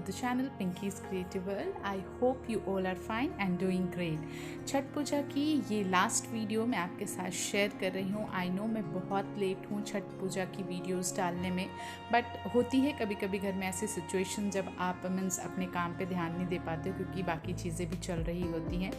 the channel Pinky's Creative World. I hope you all are fine and doing great. Chhath पूजा की ये last video मैं आपके साथ share कर रही हूँ। आई नो मैं बहुत लेट हूँ छठ पूजा की वीडियोस डालने में, बट होती है कभी कभी घर में ऐसी सिचुएशन जब आप मीन्स अपने काम पे ध्यान नहीं दे पाते हो क्योंकि बाकी चीज़ें भी चल रही होती हैं।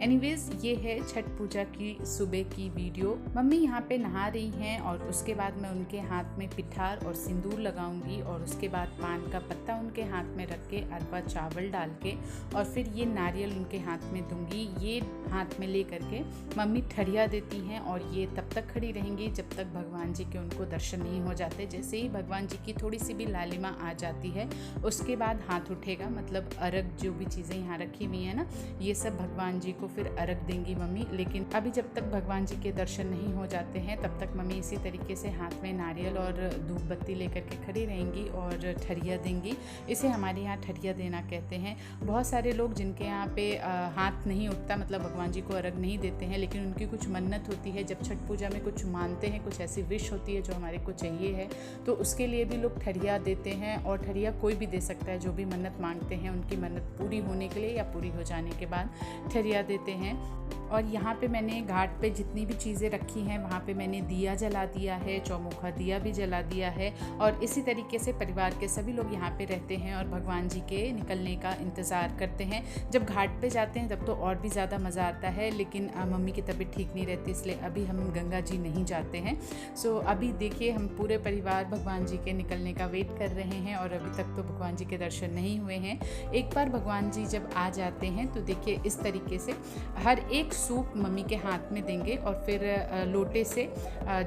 एनीवेज ये है छठ पूजा की सुबह की वीडियो। मम्मी यहाँ पे नहा रही हैं और उसके बाद मैं उनके हाथ में पिठार और सिंदूर लगाऊंगी और उसके बाद पान का पत्ता उनके हाथ में रख के अरवा चावल डाल के और फिर ये नारियल उनके हाथ में दूंगी। ये हाथ में ले करके मम्मी ठरिया देती हैं और ये तब तक खड़ी रहेंगी जब तक भगवान जी के उनको दर्शन नहीं हो जाते। जैसे ही भगवान जी की थोड़ी सी भी लालिमा आ जाती है उसके बाद हाथ उठेगा, मतलब अर्घ जो भी चीज़ें यहाँ रखी हुई हैं ना, ये सब भगवान जी को फिर अर्घ देंगी मम्मी। लेकिन अभी जब तक भगवान जी के दर्शन नहीं हो जाते हैं तब तक मम्मी इसी तरीके से हाथ में नारियल और धूप बत्ती लेकर के खड़ी रहेंगी और ठरिया देंगी। इसे हमारे यहाँ ठरिया देना कहते हैं। बहुत सारे लोग जिनके यहाँ पे हाथ नहीं उठता, मतलब भगवान जी को अर्घ नहीं देते हैं, लेकिन उनकी कुछ मन्नत होती है, जब छठ पूजा में कुछ मानते हैं, कुछ ऐसी विश होती है जो हमारे को चाहिए है, तो उसके लिए भी लोग ठरिया देते हैं। और ठरिया कोई भी दे सकता है, जो भी मन्नत मांगते हैं उनकी मन्नत पूरी होने के लिए या पूरी हो जाने के बाद ठरिया देते हैं। और यहाँ पे मैंने घाट पे जितनी भी चीज़ें रखी हैं वहाँ पे मैंने दिया जला दिया है, चौमुखा दिया भी जला दिया है। और इसी तरीके से परिवार के सभी लोग यहाँ पे रहते हैं और भगवान जी के निकलने का इंतज़ार करते हैं। जब घाट पे जाते हैं तब तो और भी ज़्यादा मज़ा आता है, लेकिन मम्मी की तबीयत ठीक नहीं रहती इसलिए अभी हम गंगा जी नहीं जाते हैं। सो अभी देखिए हम पूरे परिवार भगवान जी के निकलने का वेट कर रहे हैं और अभी तक तो भगवान जी के दर्शन नहीं हुए हैं। एक बार भगवान जी जब आ जाते हैं तो देखिए इस तरीके से हर एक सूप मम्मी के हाथ में देंगे और फिर लोटे से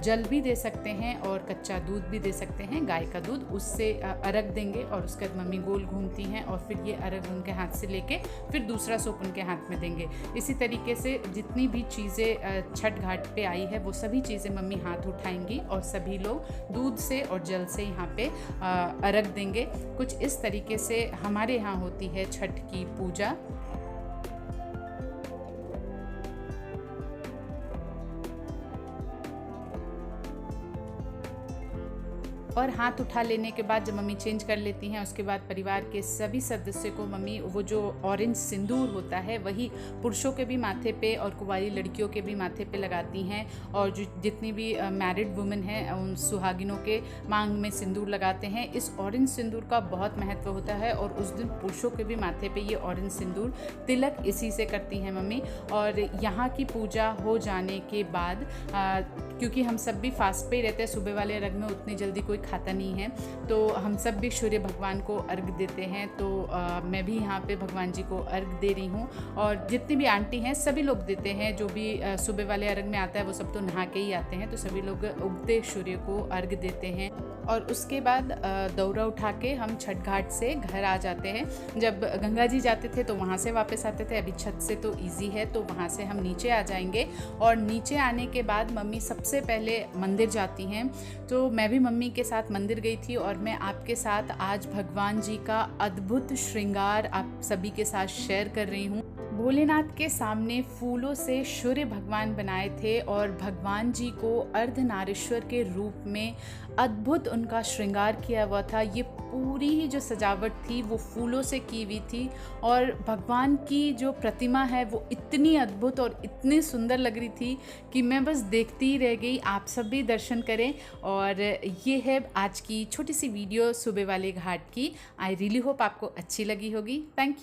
जल भी दे सकते हैं और कच्चा दूध भी दे सकते हैं, गाय का दूध, उससे अर्घ देंगे। और उसके बाद मम्मी गोल घूमती हैं और फिर ये अर्घ उनके हाथ से लेके फिर दूसरा सूप उनके हाथ में देंगे। इसी तरीके से जितनी भी चीज़ें छठ घाट पे आई है वो सभी चीज़ें मम्मी हाथ उठाएंगी और सभी लोग दूध से और जल से यहाँ पे अर्घ देंगे। कुछ इस तरीके से हमारे यहाँ होती है छठ की पूजा। और हाथ उठा लेने के बाद जब मम्मी चेंज कर लेती हैं उसके बाद परिवार के सभी सदस्य को मम्मी वो जो ऑरेंज सिंदूर होता है वही पुरुषों के भी माथे पे और कुंवारी लड़कियों के भी माथे पे लगाती हैं। और जो जितनी भी मैरिड वुमेन हैं उन सुहागिनों के मांग में सिंदूर लगाते हैं। इस ऑरेंज सिंदूर का बहुत महत्व होता है और उस दिन पुरुषों के भी माथे पे ये ऑरेंज सिंदूर तिलक इसी से करती हैं मम्मी। और यहाँ की पूजा हो जाने के बाद क्योंकि हम सब भी फास्ट पे ही रहते हैं, सुबह वाले अर्घ में उतनी जल्दी कोई खाता नहीं है, तो हम सब भी सूर्य भगवान को अर्घ देते हैं। तो मैं भी यहाँ पे भगवान जी को अर्घ दे रही हूँ और जितनी भी आंटी हैं सभी लोग देते हैं। जो भी सुबह वाले अर्घ में आता है वो सब तो नहा के ही आते हैं, तो सभी लोग उगते सूर्य को अर्घ देते हैं। और उसके बाद दौरा उठा के हम छठ घाट से घर आ जाते हैं। जब गंगा जी जाते थे तो वहाँ से वापस आते थे, अभी छत से तो ईजी है तो वहाँ से हम नीचे आ जाएंगे। और नीचे आने के बाद मम्मी सबसे पहले मंदिर जाती हैं, तो मैं भी मम्मी के साथ मंदिर गई थी और मैं आपके साथ आज भगवान जी का अद्भुत श्रृंगार आप सभी के साथ शेयर कर रही हूँ। भोलेनाथ के सामने फूलों से सूर्य भगवान बनाए थे और भगवान जी को अर्धनारीश्वर के रूप में अद्भुत उनका श्रृंगार किया हुआ था। ये पूरी ही जो सजावट थी वो फूलों से की हुई थी और भगवान की जो प्रतिमा है वो इतनी अद्भुत और इतनी सुंदर लग रही थी कि मैं बस देखती ही रह गई। आप सब भी दर्शन करें। और ये है आज की छोटी सी वीडियो सुबह वाले घाट की। आई रियली होप आपको अच्छी लगी होगी। Thank you.